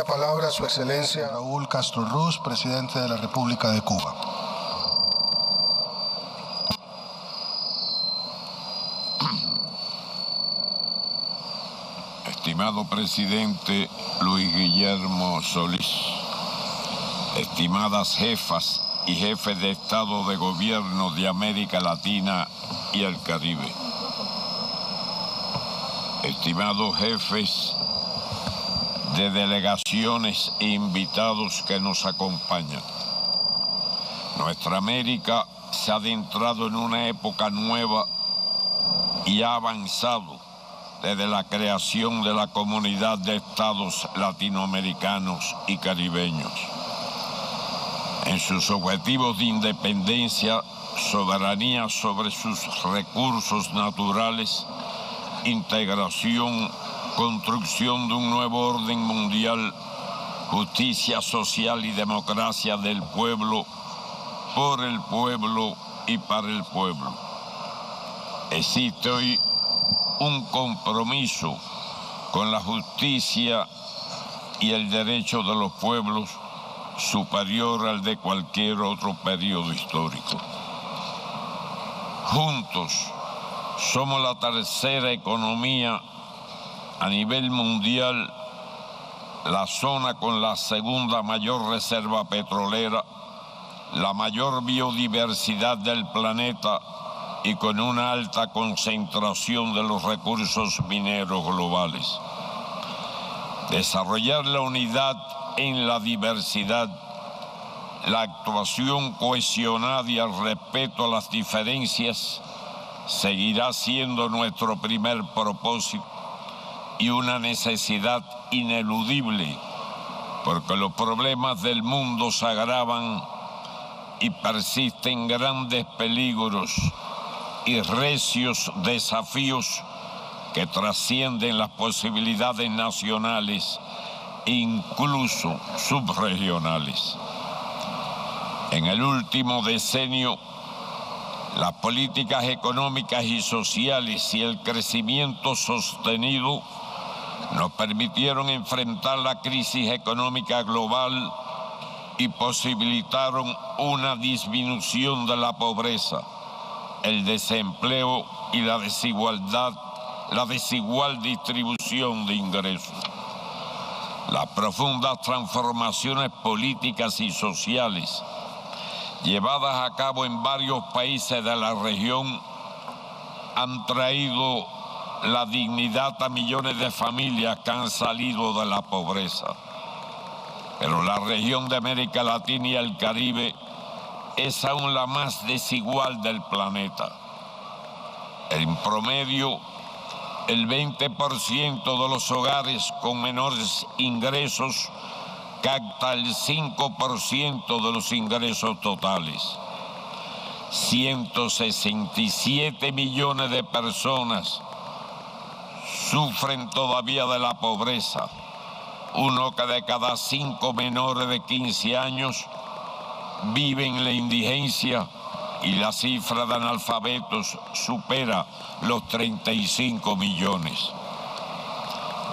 la palabra a su excelencia Raúl Castro Ruz, presidente de la República de Cuba. Estimado presidente Luis Guillermo Solís, estimadas jefas y jefes de Estado de Gobierno de América Latina y el Caribe, estimados jefes de delegaciones e invitados que nos acompañan. Nuestra América se ha adentrado en una época nueva y ha avanzado desde la creación de la Comunidad de Estados Latinoamericanos y Caribeños. En sus objetivos de independencia, soberanía sobre sus recursos naturales, integración, construcción de un nuevo orden mundial, justicia social y democracia del pueblo, por el pueblo y para el pueblo. Existe hoy un compromiso con la justicia y el derecho de los pueblos superior al de cualquier otro periodo histórico. Juntos somos la tercera economía a nivel mundial, la zona con la segunda mayor reserva petrolera, la mayor biodiversidad del planeta y con una alta concentración de los recursos mineros globales. Desarrollar la unidad en la diversidad, la actuación cohesionada y el respeto a las diferencias seguirá siendo nuestro primer propósito y una necesidad ineludible, porque los problemas del mundo se agravan y persisten grandes peligros y recios desafíos que trascienden las posibilidades nacionales e incluso subregionales. En el último decenio, las políticas económicas y sociales y el crecimiento sostenido nos permitieron enfrentar la crisis económica global y posibilitaron una disminución de la pobreza, el desempleo y la desigualdad, la desigual distribución de ingresos. Las profundas transformaciones políticas y sociales llevadas a cabo en varios países de la región han traído la dignidad a millones de familias que han salido de la pobreza. Pero la región de América Latina y el Caribe es aún la más desigual del planeta. En promedio, el 20% de los hogares con menores ingresos capta el 5% de los ingresos totales. 167 millones de personas sufren todavía de la pobreza. Uno de cada 5 menores de 15 años vive en la indigencia y la cifra de analfabetos supera los 35 millones.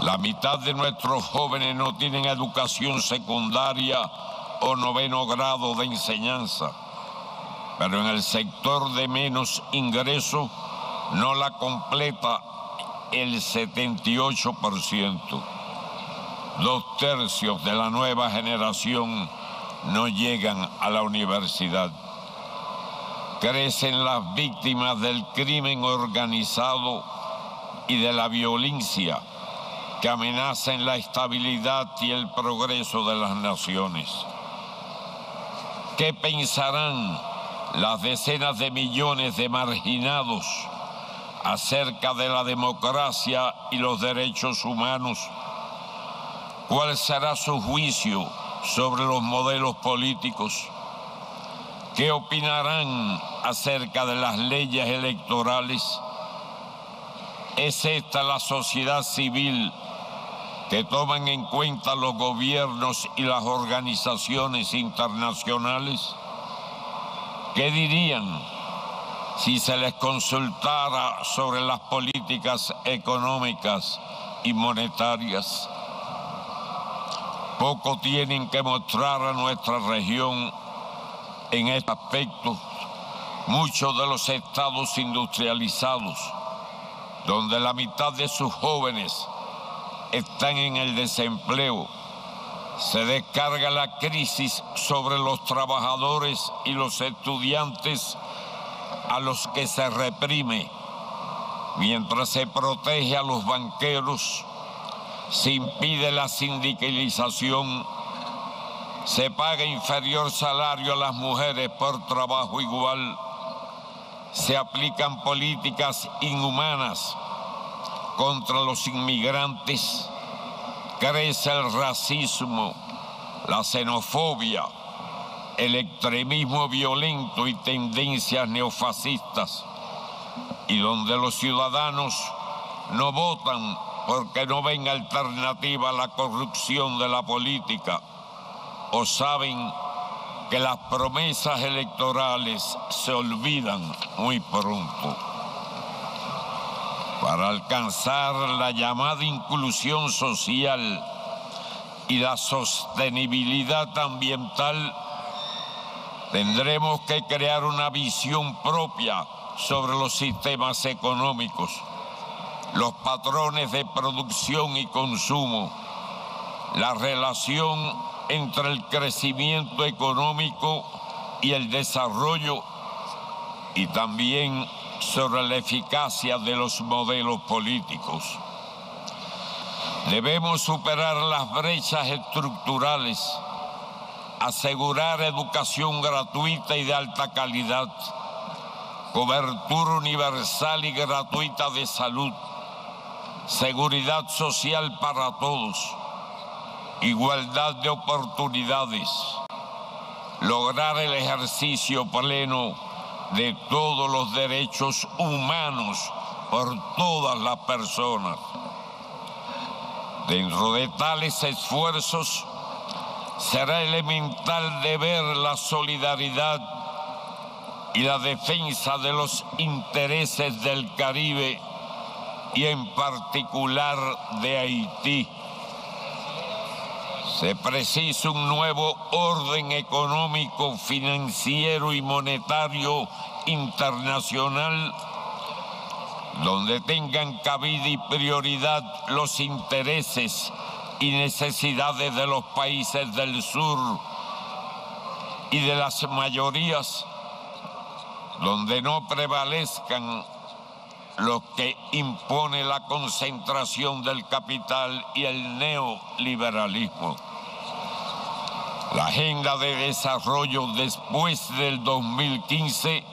La mitad de nuestros jóvenes no tienen educación secundaria o 9º grado de enseñanza, pero en el sector de menos ingresos no la completa el 78%. 2/3 de la nueva generación no llegan a la universidad. Crecen las víctimas del crimen organizado y de la violencia que amenazan la estabilidad y el progreso de las naciones. ¿Qué pensarán las decenas de millones de marginados acerca de la democracia y los derechos humanos? ¿Cuál será su juicio sobre los modelos políticos? ¿Qué opinarán acerca de las leyes electorales? ¿Es esta la sociedad civil que toman en cuenta los gobiernos y las organizaciones internacionales? ¿Qué dirían si se les consultara sobre las políticas económicas y monetarias? Poco tienen que mostrar a nuestra región en este aspecto muchos de los estados industrializados, donde la mitad de sus jóvenes están en el desempleo. Se descarga la crisis sobre los trabajadores y los estudiantes a los que se reprime, mientras se protege a los banqueros, se impide la sindicalización, se paga inferior salario a las mujeres por trabajo igual, se aplican políticas inhumanas contra los inmigrantes, crece el racismo, la xenofobia, el extremismo violento y tendencias neofascistas, y donde los ciudadanos no votan porque no ven alternativa a la corrupción de la política, o saben que las promesas electorales se olvidan muy pronto. Para alcanzar la llamada inclusión social y la sostenibilidad ambiental, tendremos que crear una visión propia sobre los sistemas económicos, los patrones de producción y consumo, la relación entre el crecimiento económico y el desarrollo, y también sobre la eficacia de los modelos políticos. Debemos superar las brechas estructurales, asegurar educación gratuita y de alta calidad, cobertura universal y gratuita de salud, seguridad social para todos, igualdad de oportunidades, lograr el ejercicio pleno de todos los derechos humanos por todas las personas. Dentro de tales esfuerzos será elemental deber la solidaridad y la defensa de los intereses del Caribe y en particular de Haití. Se precisa un nuevo orden económico, financiero y monetario internacional donde tengan cabida y prioridad los intereses y necesidades de los países del sur y de las mayorías, donde no prevalezcan lo que impone la concentración del capital y el neoliberalismo. La agenda de desarrollo después del 2015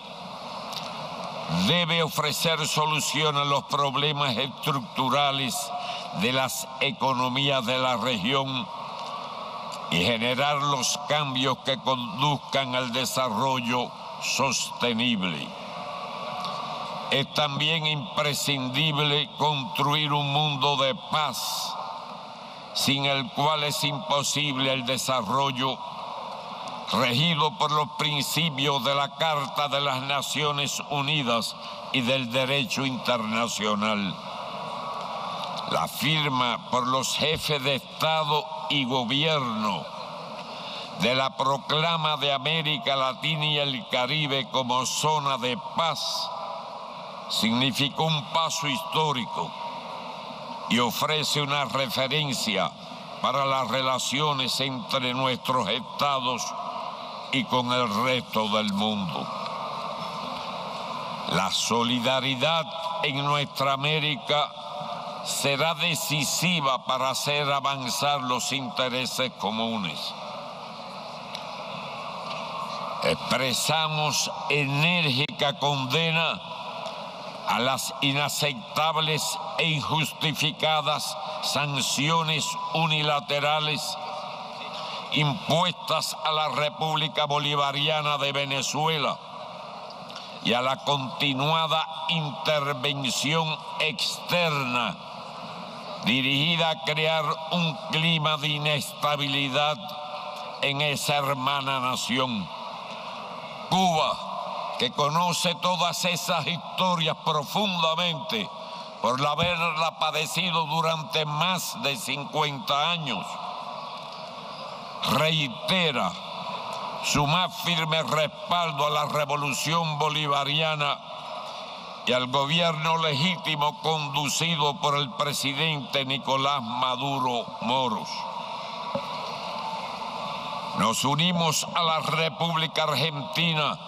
debe ofrecer solución a los problemas estructurales de las economías de la región y generar los cambios que conduzcan al desarrollo sostenible. Es también imprescindible construir un mundo de paz, sin el cual es imposible el desarrollo, regido por los principios de la Carta de las Naciones Unidas y del derecho internacional. La firma por los jefes de Estado y Gobierno de la proclama de América Latina y el Caribe como zona de paz significó un paso histórico y ofrece una referencia para las relaciones entre nuestros estados y con el resto del mundo. La solidaridad en nuestra América será decisiva para hacer avanzar los intereses comunes. Expresamos enérgica condena a las inaceptables e injustificadas sanciones unilaterales impuestas a la República Bolivariana de Venezuela y a la continuada intervención externa dirigida a crear un clima de inestabilidad en esa hermana nación. Cuba, que conoce todas esas historias profundamente por haberla padecido durante más de 50 años, reitera su más firme respaldo a la revolución bolivariana y al gobierno legítimo conducido por el presidente Nicolás Maduro Moros. Nos unimos a la República Argentina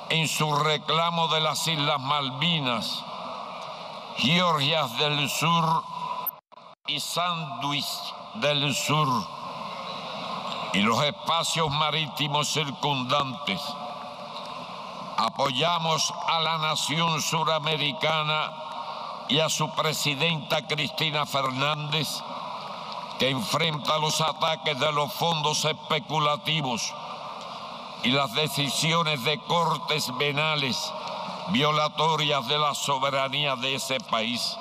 en su reclamo de las Islas Malvinas, Georgias del Sur y Sandwich del Sur, y los espacios marítimos circundantes. Apoyamos a la nación suramericana y a su presidenta Cristina Fernández, que enfrenta los ataques de los fondos especulativos y las decisiones de cortes penales violatorias de la soberanía de ese país.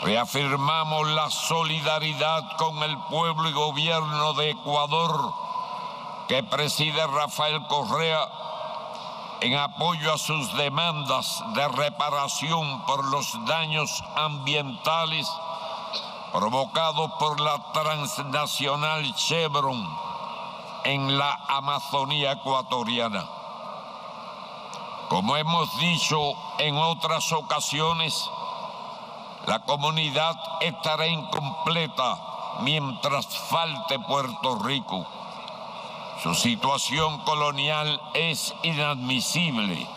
Reafirmamos la solidaridad con el pueblo y gobierno de Ecuador, que preside Rafael Correa, en apoyo a sus demandas de reparación por los daños ambientales provocados por la transnacional Chevron en la Amazonía ecuatoriana. Como hemos dicho en otras ocasiones, la comunidad estará incompleta mientras falte Puerto Rico. Su situación colonial es inadmisible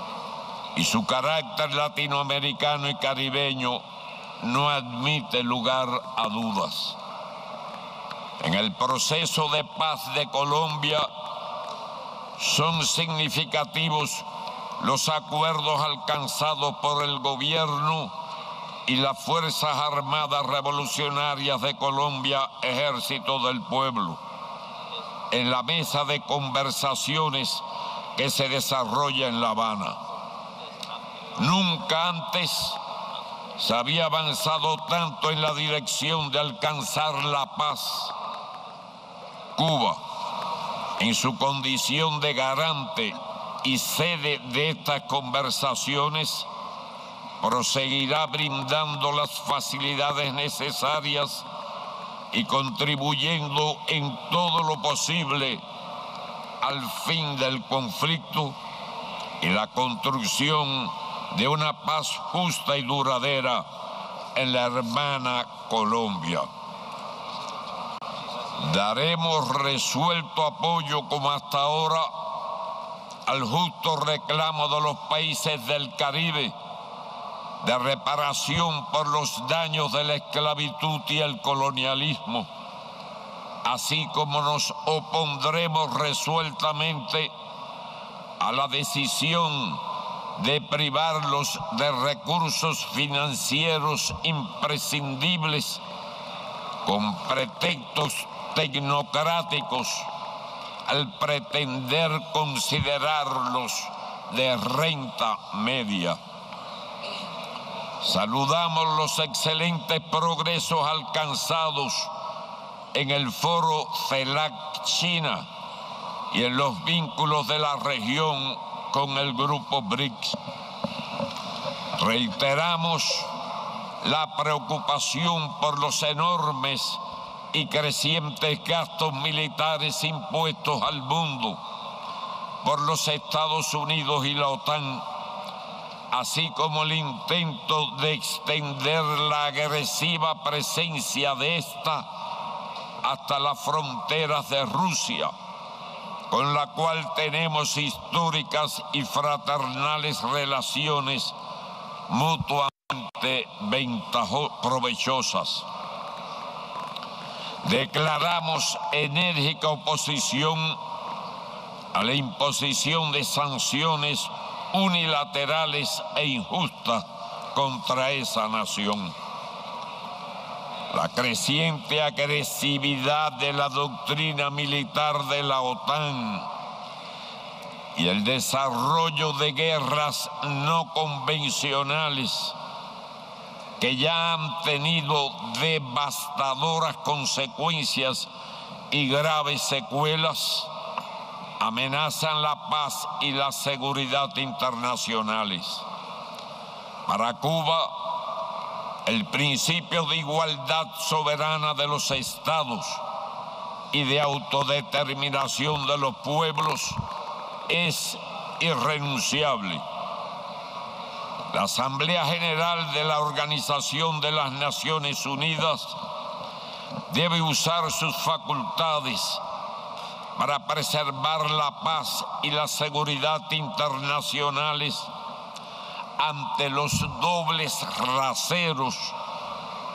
y su carácter latinoamericano y caribeño no admite lugar a dudas. En el proceso de paz de Colombia son significativos los acuerdos alcanzados por el gobierno y las Fuerzas Armadas Revolucionarias de Colombia, Ejército del Pueblo, en la mesa de conversaciones que se desarrolla en La Habana. Nunca antes se había avanzado tanto en la dirección de alcanzar la paz. Cuba, en su condición de garante y sede de estas conversaciones, proseguirá brindando las facilidades necesarias y contribuyendo en todo lo posible al fin del conflicto y la construcción de una paz justa y duradera en la hermana Colombia. Daremos resuelto apoyo, como hasta ahora, al justo reclamo de los países del Caribe de reparación por los daños de la esclavitud y el colonialismo, así como nos opondremos resueltamente a la decisión de privarlos de recursos financieros imprescindibles con pretextos tecnocráticos al pretender considerarlos de renta media. Saludamos los excelentes progresos alcanzados en el foro CELAC-China y en los vínculos de la región con el grupo BRICS. Reiteramos la preocupación por los enormes y crecientes gastos militares impuestos al mundo por los Estados Unidos y la OTAN, así como el intento de extender la agresiva presencia de esta hasta las fronteras de Rusia, con la cual tenemos históricas y fraternales relaciones mutuamente provechosas. Declaramos enérgica oposición a la imposición de sanciones unilaterales e injustas contra esa nación. La creciente agresividad de la doctrina militar de la OTAN y el desarrollo de guerras no convencionales que ya han tenido devastadoras consecuencias y graves secuelas, amenazan la paz y la seguridad internacionales. Para Cuba, el principio de igualdad soberana de los estados y de autodeterminación de los pueblos es irrenunciable. La Asamblea General de la Organización de las Naciones Unidas debe usar sus facultades para preservar la paz y la seguridad internacionales ante los dobles raseros,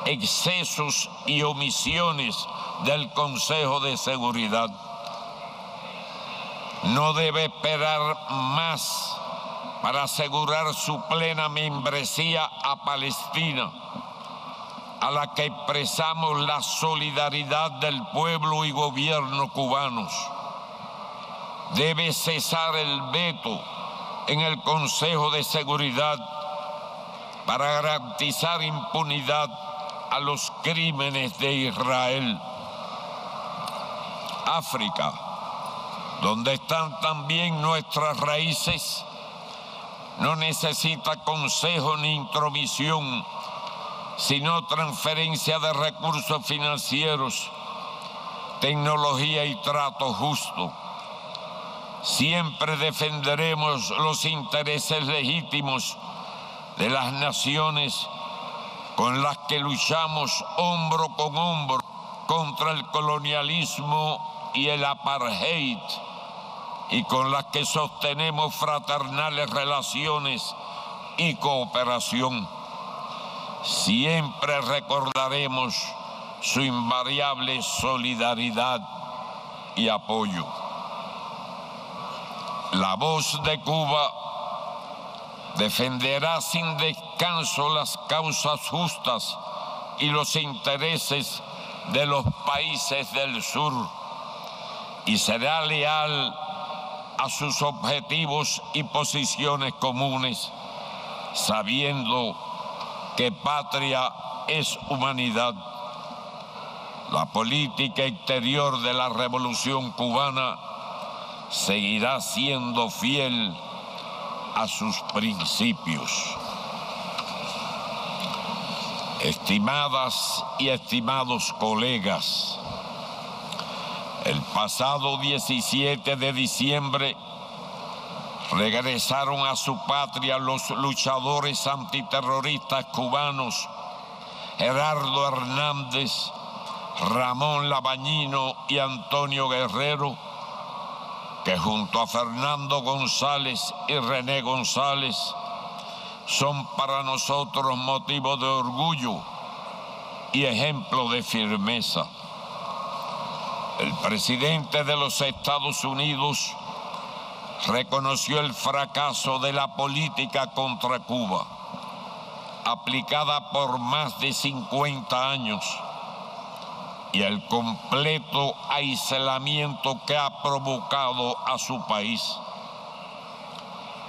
excesos y omisiones del Consejo de Seguridad. No debe esperar más para asegurar su plena membresía a Palestina, a la que expresamos la solidaridad del pueblo y gobierno cubanos. Debe cesar el veto en el Consejo de Seguridad para garantizar impunidad a los crímenes de Israel. África, donde están también nuestras raíces, no necesita consejo ni intromisión, sino transferencia de recursos financieros, tecnología y trato justo. Siempre defenderemos los intereses legítimos de las naciones con las que luchamos hombro con hombro contra el colonialismo y el apartheid, y con las que sostenemos fraternales relaciones y cooperación. Siempre recordaremos su invariable solidaridad y apoyo. La Voz de Cuba defenderá sin descanso las causas justas y los intereses de los países del sur y será leal a sus objetivos y posiciones comunes, sabiendo que patria es humanidad. La política exterior de la Revolución Cubana seguirá siendo fiel a sus principios. Estimadas y estimados colegas, el pasado 17 de diciembre regresaron a su patria los luchadores antiterroristas cubanos Gerardo Hernández, Ramón Labañino y Antonio Guerrero, que junto a Fernando González y René González son para nosotros motivo de orgullo y ejemplo de firmeza. El presidente de los Estados Unidos reconoció el fracaso de la política contra Cuba, aplicada por más de 50 años, y el completo aislamiento que ha provocado a su país.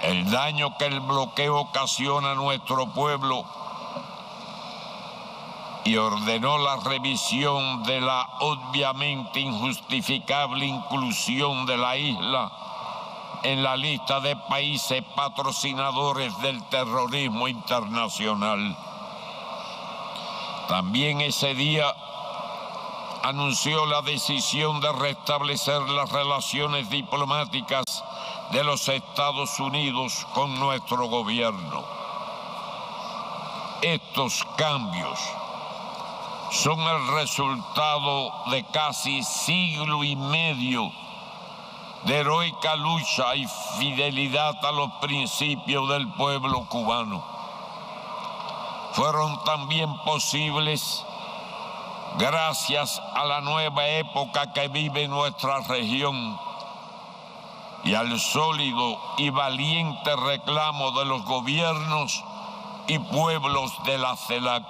El daño que el bloqueo ocasiona a nuestro pueblo, y ordenó la revisión de la obviamente injustificable inclusión de la isla en la lista de países patrocinadores del terrorismo internacional. También ese día anunció la decisión de restablecer las relaciones diplomáticas de los Estados Unidos con nuestro gobierno. Estos cambios son el resultado de casi siglo y medio de heroica lucha y fidelidad a los principios del pueblo cubano. Fueron también posibles gracias a la nueva época que vive nuestra región y al sólido y valiente reclamo de los gobiernos y pueblos de la CELAC.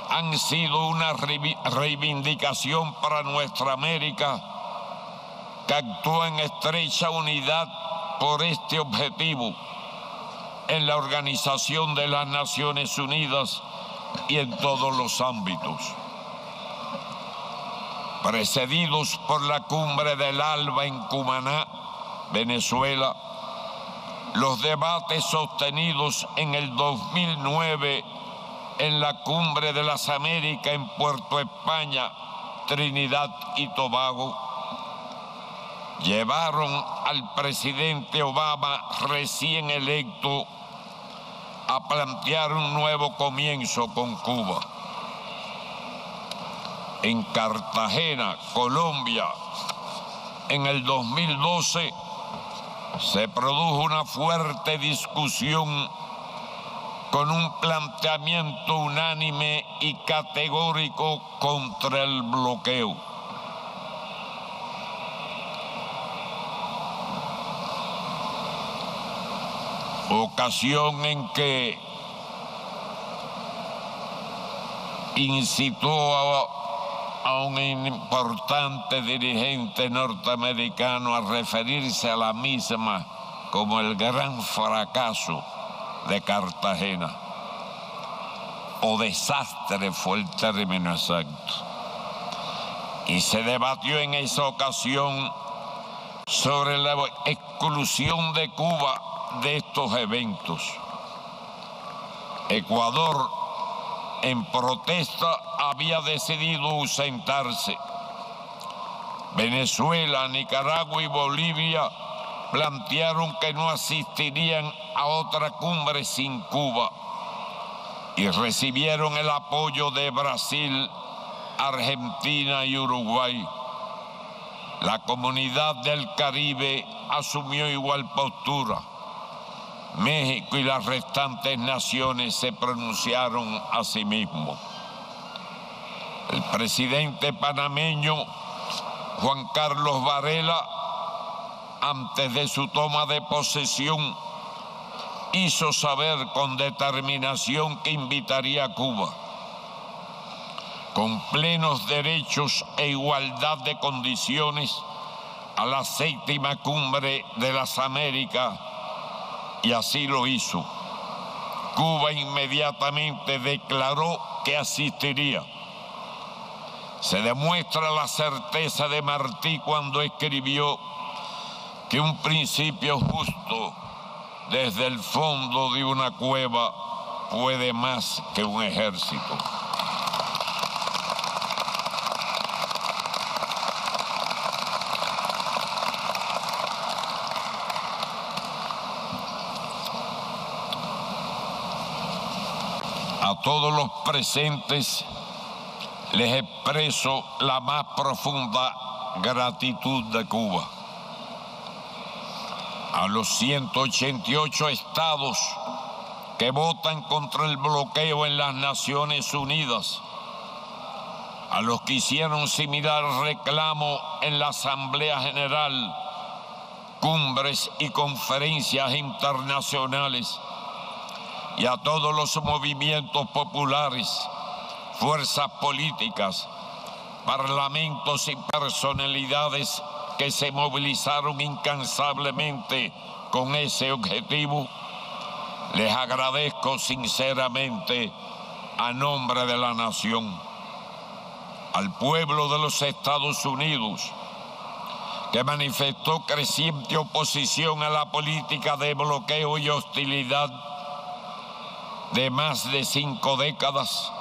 Han sido una reivindicación para nuestra América, que actúa en estrecha unidad por este objetivo en la Organización de las Naciones Unidas y en todos los ámbitos. Precedidos por la Cumbre del ALBA en Cumaná, Venezuela, los debates sostenidos en el 2009 en la Cumbre de las Américas en Puerto España, Trinidad y Tobago, llevaron al presidente Obama recién electo a plantear un nuevo comienzo con Cuba. En Cartagena, Colombia, en el 2012, se produjo una fuerte discusión con un planteamiento unánime y categórico contra el bloqueo. Ocasión en que incitó a un importante dirigente norteamericano a referirse a la misma como el gran fracaso de Cartagena, o desastre fue el término exacto. Y se debatió en esa ocasión sobre la exclusión de Cuba de estos eventos. Ecuador, en protesta, había decidido ausentarse. Venezuela, Nicaragua y Bolivia plantearon que no asistirían a otra cumbre sin Cuba y recibieron el apoyo de Brasil, Argentina y Uruguay. La Comunidad del Caribe asumió igual postura. México y las restantes naciones se pronunciaron a sí mismos. El presidente panameño Juan Carlos Varela, antes de su toma de posesión, hizo saber con determinación que invitaría a Cuba, con plenos derechos e igualdad de condiciones, a la 7ª Cumbre de las Américas, y así lo hizo. Cuba inmediatamente declaró que asistiría. Se demuestra la certeza de Martí cuando escribió que un principio justo desde el fondo de una cueva puede más que un ejército. A todos los presentes les expreso la más profunda gratitud de Cuba. A los 188 estados que votan contra el bloqueo en las Naciones Unidas, a los que hicieron similar reclamo en la Asamblea General, cumbres y conferencias internacionales, y a todos los movimientos populares, fuerzas políticas, parlamentos y personalidades que se movilizaron incansablemente con ese objetivo, les agradezco sinceramente a nombre de la nación. Al pueblo de los Estados Unidos, que manifestó creciente oposición a la política de bloqueo y hostilidad de más de 5 décadas,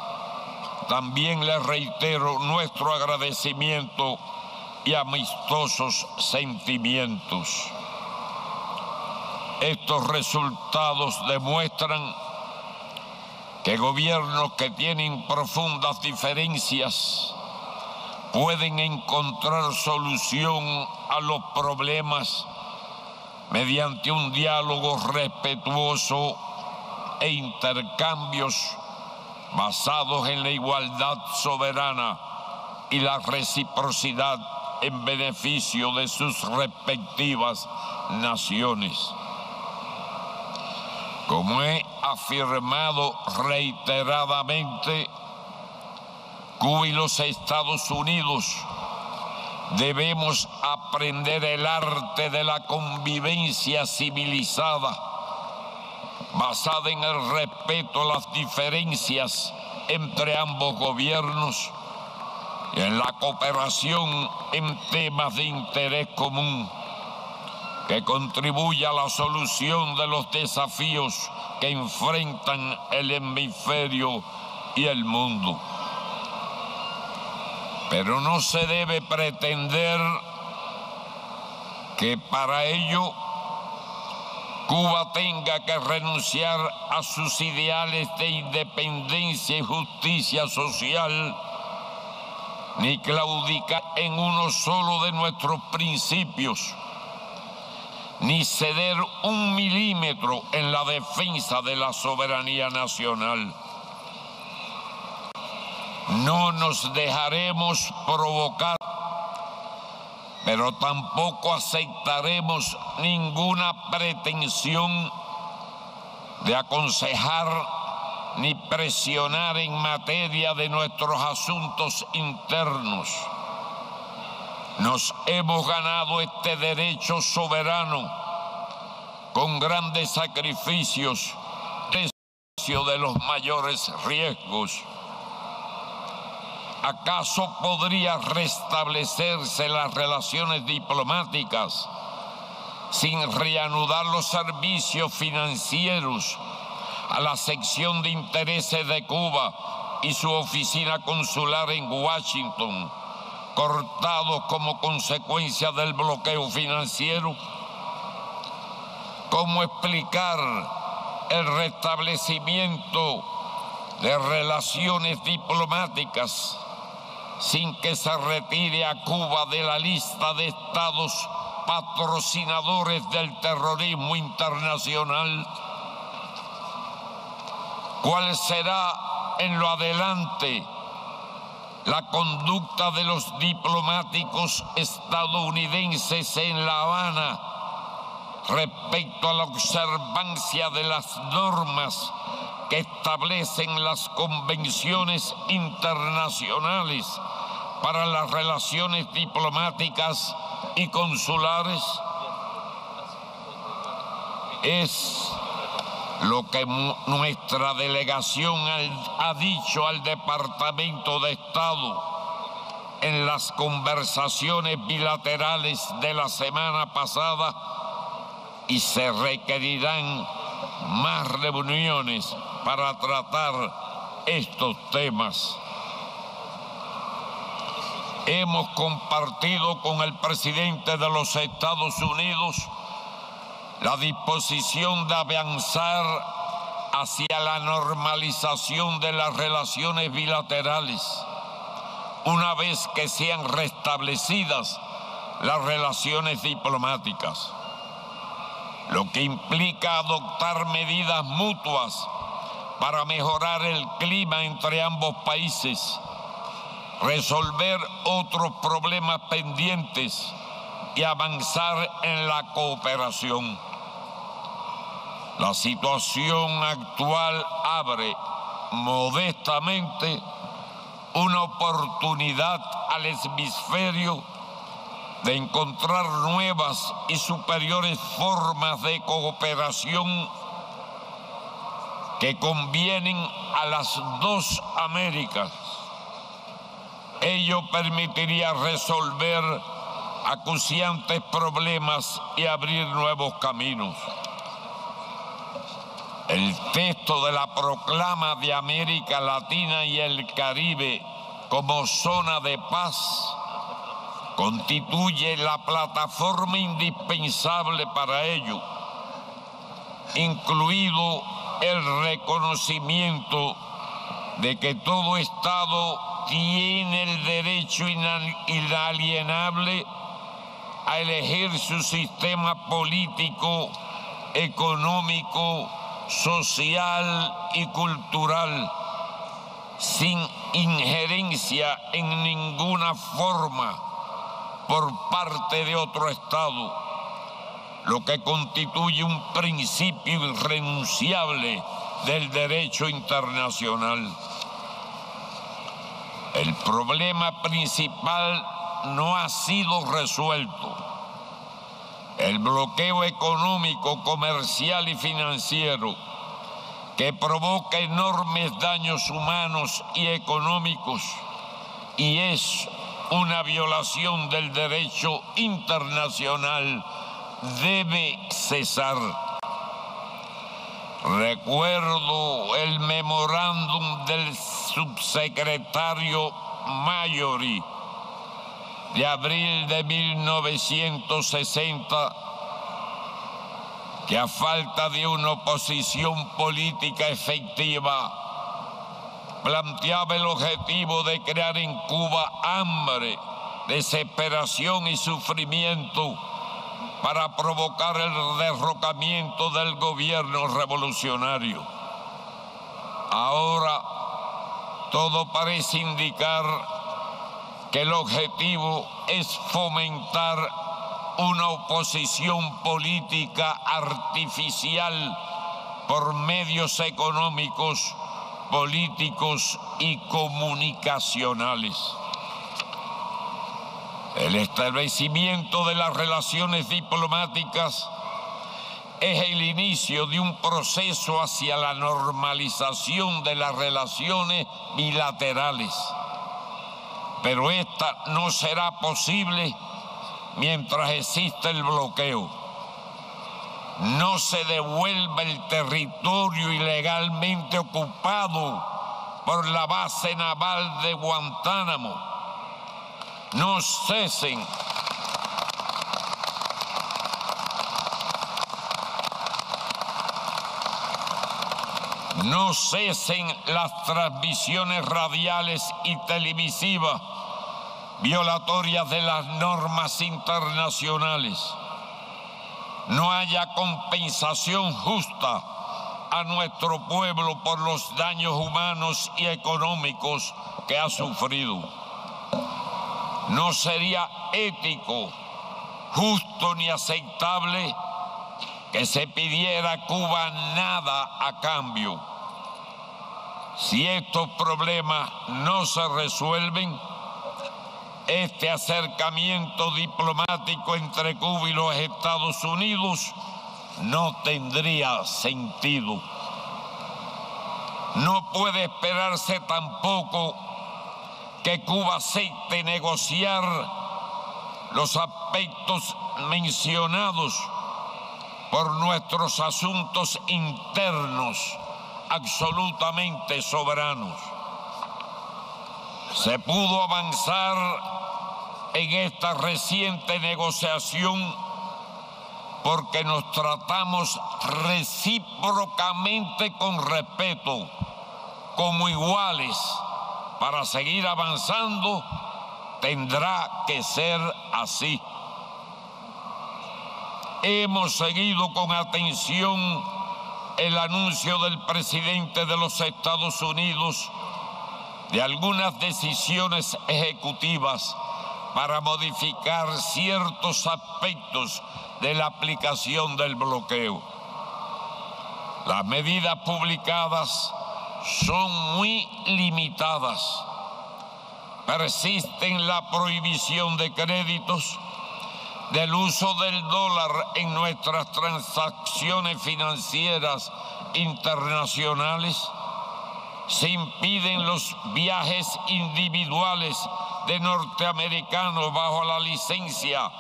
también les reitero nuestro agradecimiento y amistosos sentimientos. Estos resultados demuestran que gobiernos que tienen profundas diferencias pueden encontrar solución a los problemas mediante un diálogo respetuoso e intercambios basados en la igualdad soberana y la reciprocidad en beneficio de sus respectivas naciones. Como he afirmado reiteradamente, Cuba y los Estados Unidos debemos aprender el arte de la convivencia civilizada, basada en el respeto a las diferencias entre ambos gobiernos y en la cooperación en temas de interés común, que contribuya a la solución de los desafíos que enfrentan el hemisferio y el mundo. Pero no se debe pretender que para ello Cuba tenga que renunciar a sus ideales de independencia y justicia social, ni claudicar en uno solo de nuestros principios, ni ceder un milímetro en la defensa de la soberanía nacional. No nos dejaremos provocar, pero tampoco aceptaremos ninguna pretensión de aconsejar ni presionar en materia de nuestros asuntos internos. Nos hemos ganado este derecho soberano con grandes sacrificios, precio de los mayores riesgos. ¿Acaso podría restablecerse las relaciones diplomáticas sin reanudar los servicios financieros a la sección de intereses de Cuba y su oficina consular en Washington, cortados como consecuencia del bloqueo financiero? ¿Cómo explicar el restablecimiento de relaciones diplomáticas sin que se retire a Cuba de la lista de estados patrocinadores del terrorismo internacional? ¿Cuál será en lo adelante la conducta de los diplomáticos estadounidenses en La Habana respecto a la observancia de las normas que establecen las convenciones internacionales para las relaciones diplomáticas y consulares? Es lo que nuestra delegación ha dicho al Departamento de Estado en las conversaciones bilaterales de la semana pasada, y se requerirán más reuniones para tratar estos temas. Hemos compartido con el presidente de los Estados Unidos la disposición de avanzar hacia la normalización de las relaciones bilaterales, una vez que sean restablecidas las relaciones diplomáticas, lo que implica adoptar medidas mutuas para mejorar el clima entre ambos países, resolver otros problemas pendientes y avanzar en la cooperación. La situación actual abre modestamente una oportunidad al hemisferio de encontrar nuevas y superiores formas de cooperación que convienen a las dos Américas. Ello permitiría resolver acuciantes problemas y abrir nuevos caminos. El texto de la Proclama de América Latina y el Caribe como zona de paz constituye la plataforma indispensable para ello, incluido el reconocimiento de que todo Estado tiene el derecho inalienable a elegir su sistema político, económico, social y cultural, sin injerencia en ninguna forma por parte de otro Estado, lo que constituye un principio irrenunciable del derecho internacional. El problema principal no ha sido resuelto. El bloqueo económico, comercial y financiero, que provoca enormes daños humanos y económicos y es una violación del derecho internacional, debe cesar. Recuerdo el memorándum del subsecretario Mallory de abril de 1960, que a falta de una oposición política efectiva, planteaba el objetivo de crear en Cuba hambre, desesperación y sufrimiento para provocar el derrocamiento del gobierno revolucionario. Ahora todo parece indicar que el objetivo es fomentar una oposición política artificial por medios económicos, políticos y comunicacionales. El establecimiento de las relaciones diplomáticas es el inicio de un proceso hacia la normalización de las relaciones bilaterales, pero esta no será posible mientras exista el bloqueo. No se devuelva el territorio ilegalmente ocupado por la base naval de Guantánamo. No cesen las transmisiones radiales y televisivas violatorias de las normas internacionales. No haya compensación justa a nuestro pueblo por los daños humanos y económicos que ha sufrido. No sería ético, justo ni aceptable que se pidiera a Cuba nada a cambio. Si estos problemas no se resuelven, este acercamiento diplomático entre Cuba y los Estados Unidos no tendría sentido. No puede esperarse tampoco que Cuba acepte negociar los aspectos mencionados por nuestros asuntos internos absolutamente soberanos. Se pudo avanzar en esta reciente negociación porque nos tratamos recíprocamente con respeto, como iguales. Para seguir avanzando, tendrá que ser así. Hemos seguido con atención el anuncio del presidente de los Estados Unidos de algunas decisiones ejecutivas para modificar ciertos aspectos de la aplicación del bloqueo. Las medidas publicadas son muy limitadas. Persiste la prohibición de créditos, del uso del dólar en nuestras transacciones financieras internacionales. Se impiden los viajes individuales de norteamericanos bajo la licencia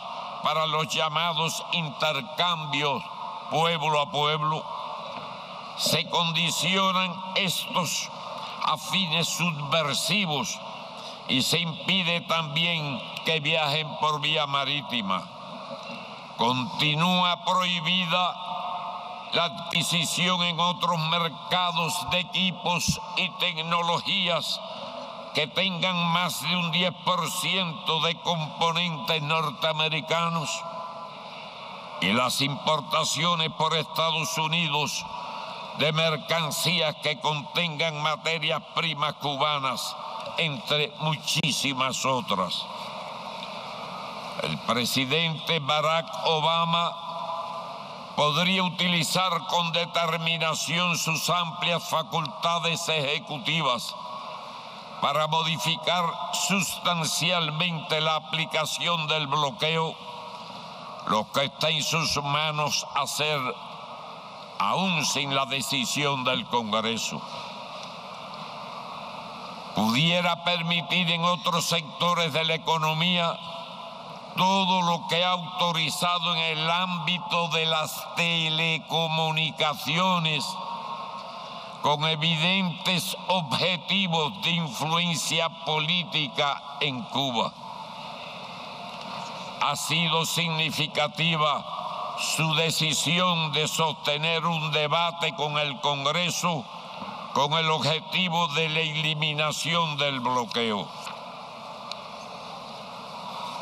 para los llamados intercambios pueblo a pueblo. Se condicionan estos a fines subversivos y se impide también que viajen por vía marítima. Continúa prohibida la adquisición en otros mercados de equipos y tecnologías que tengan más de un 10% de componentes norteamericanos, y las importaciones por Estados Unidos de mercancías que contengan materias primas cubanas, entre muchísimas otras. El presidente Barack Obama podría utilizar con determinación sus amplias facultades ejecutivas para modificar sustancialmente la aplicación del bloqueo, lo que está en sus manos hacer, aún sin la decisión del Congreso. Pudiera permitir en otros sectores de la economía todo lo que ha autorizado en el ámbito de las telecomunicaciones, con evidentes objetivos de influencia política en Cuba. ha sido significativa su decisión de sostener un debate con el Congreso con el objetivo de la eliminación del bloqueo.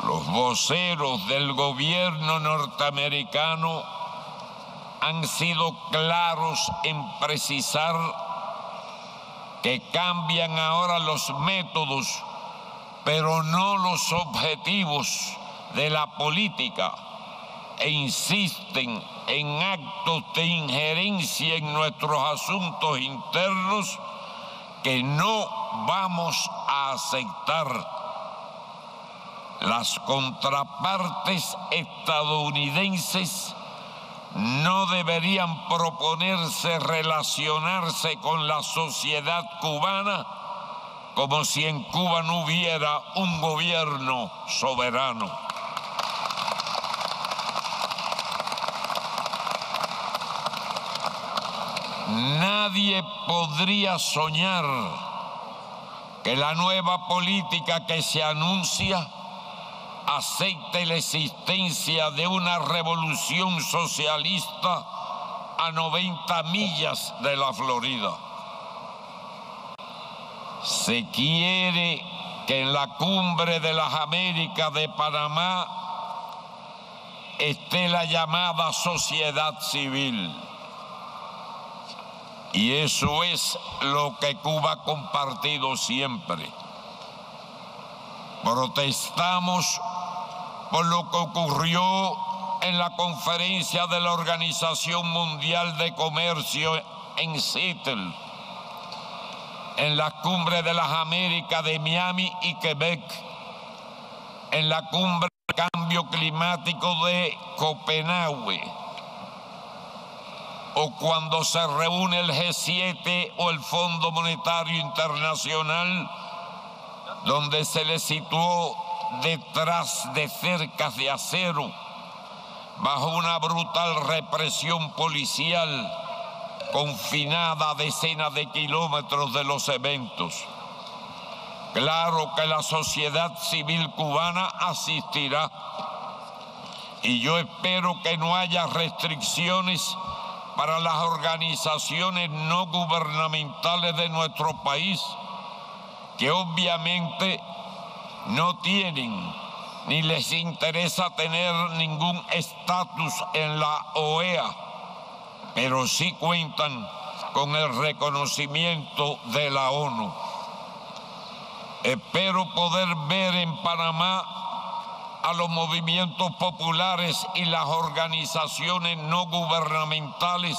Los voceros del gobierno norteamericano han sido claros en precisar que cambian ahora los métodos, pero no los objetivos de la política, e insisten en actos de injerencia en nuestros asuntos internos que no vamos a aceptar. Las contrapartes estadounidenses no deberían proponerse relacionarse con la sociedad cubana como si en Cuba no hubiera un gobierno soberano. Nadie podría soñar que la nueva política que se anuncia acepte la existencia de una revolución socialista a 90 millas de la Florida. Se quiere que en la Cumbre de las Américas de Panamá esté la llamada sociedad civil. Y eso es lo que Cuba ha compartido siempre. Protestamos por lo que ocurrió en la conferencia de la Organización Mundial de Comercio en Seattle, en la Cumbre de las Américas de Miami y Quebec, en la Cumbre de Cambio Climático de Copenhague, o cuando se reúne el G7 o el Fondo Monetario Internacional, donde se le situó detrás de cercas de acero, bajo una brutal represión policial, confinada a decenas de kilómetros de los eventos. Claro que la sociedad civil cubana asistirá, y yo espero que no haya restricciones para las organizaciones no gubernamentales de nuestro país, que obviamente no tienen ni les interesa tener ningún estatus en la OEA, pero sí cuentan con el reconocimiento de la ONU. Espero poder ver en Panamá a los movimientos populares y las organizaciones no gubernamentales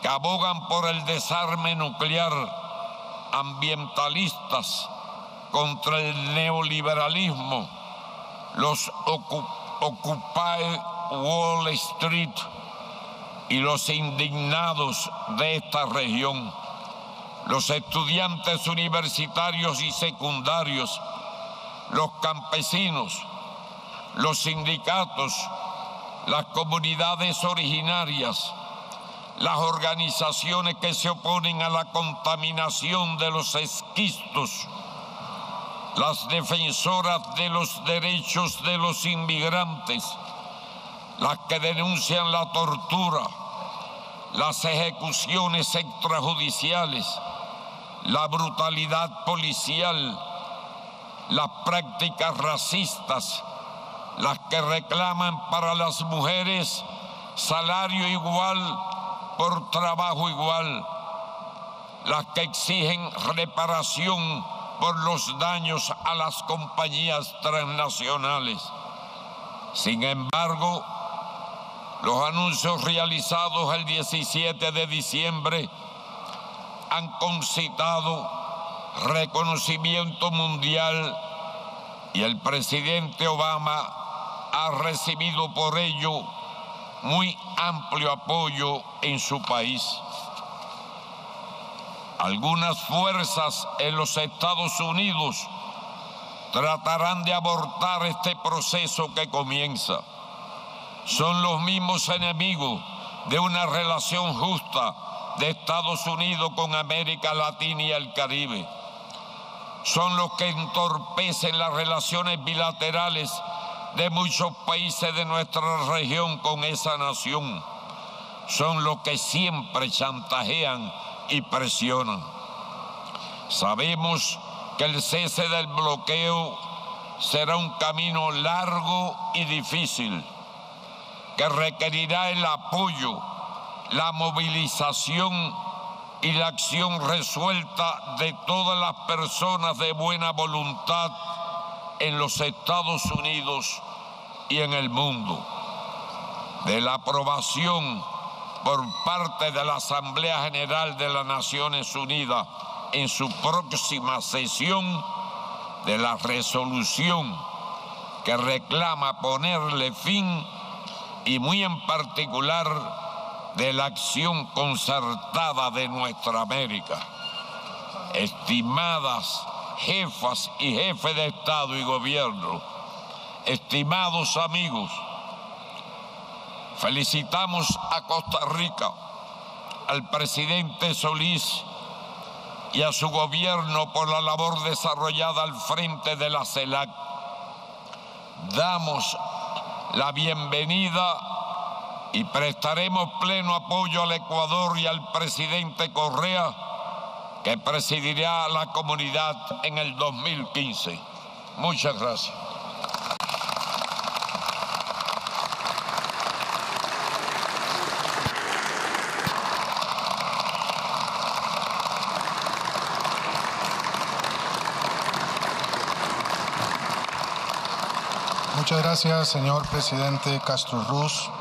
que abogan por el desarme nuclear, ambientalistas contra el neoliberalismo, los Occupy Wall Street y los indignados de esta región, los estudiantes universitarios y secundarios, los campesinos, los sindicatos, las comunidades originarias, las organizaciones que se oponen a la contaminación de los esquistos, las defensoras de los derechos de los inmigrantes, las que denuncian la tortura, las ejecuciones extrajudiciales, la brutalidad policial, las prácticas racistas, las que reclaman para las mujeres salario igual por trabajo igual, las que exigen reparación por los daños a las compañías transnacionales. Sin embargo, los anuncios realizados el 17 de diciembre han concitado reconocimiento mundial y el presidente Obama ha recibido por ello muy amplio apoyo en su país. Algunas fuerzas en los Estados Unidos tratarán de abortar este proceso que comienza. Son los mismos enemigos de una relación justa de Estados Unidos con América Latina y el Caribe. Son los que entorpecen las relaciones bilaterales de muchos países de nuestra región con esa nación. Son los que siempre chantajean y presionan. Sabemos que el cese del bloqueo será un camino largo y difícil, que requerirá el apoyo, la movilización y la acción resuelta de todas las personas de buena voluntad en los Estados Unidos y en el mundo. De la aprobación por parte de la Asamblea General de las Naciones Unidas en su próxima sesión, de la resolución que reclama ponerle fin y muy en particular de la acción concertada de nuestra América. Estimadas jefas y jefes de Estado y Gobierno, estimados amigos, felicitamos a Costa Rica, al presidente Solís y a su gobierno por la labor desarrollada al frente de la CELAC. Damos la bienvenida y prestaremos pleno apoyo al Ecuador y al presidente Correa, que presidirá la comunidad en el 2015. Muchas gracias. Muchas gracias, señor presidente Castro Ruz.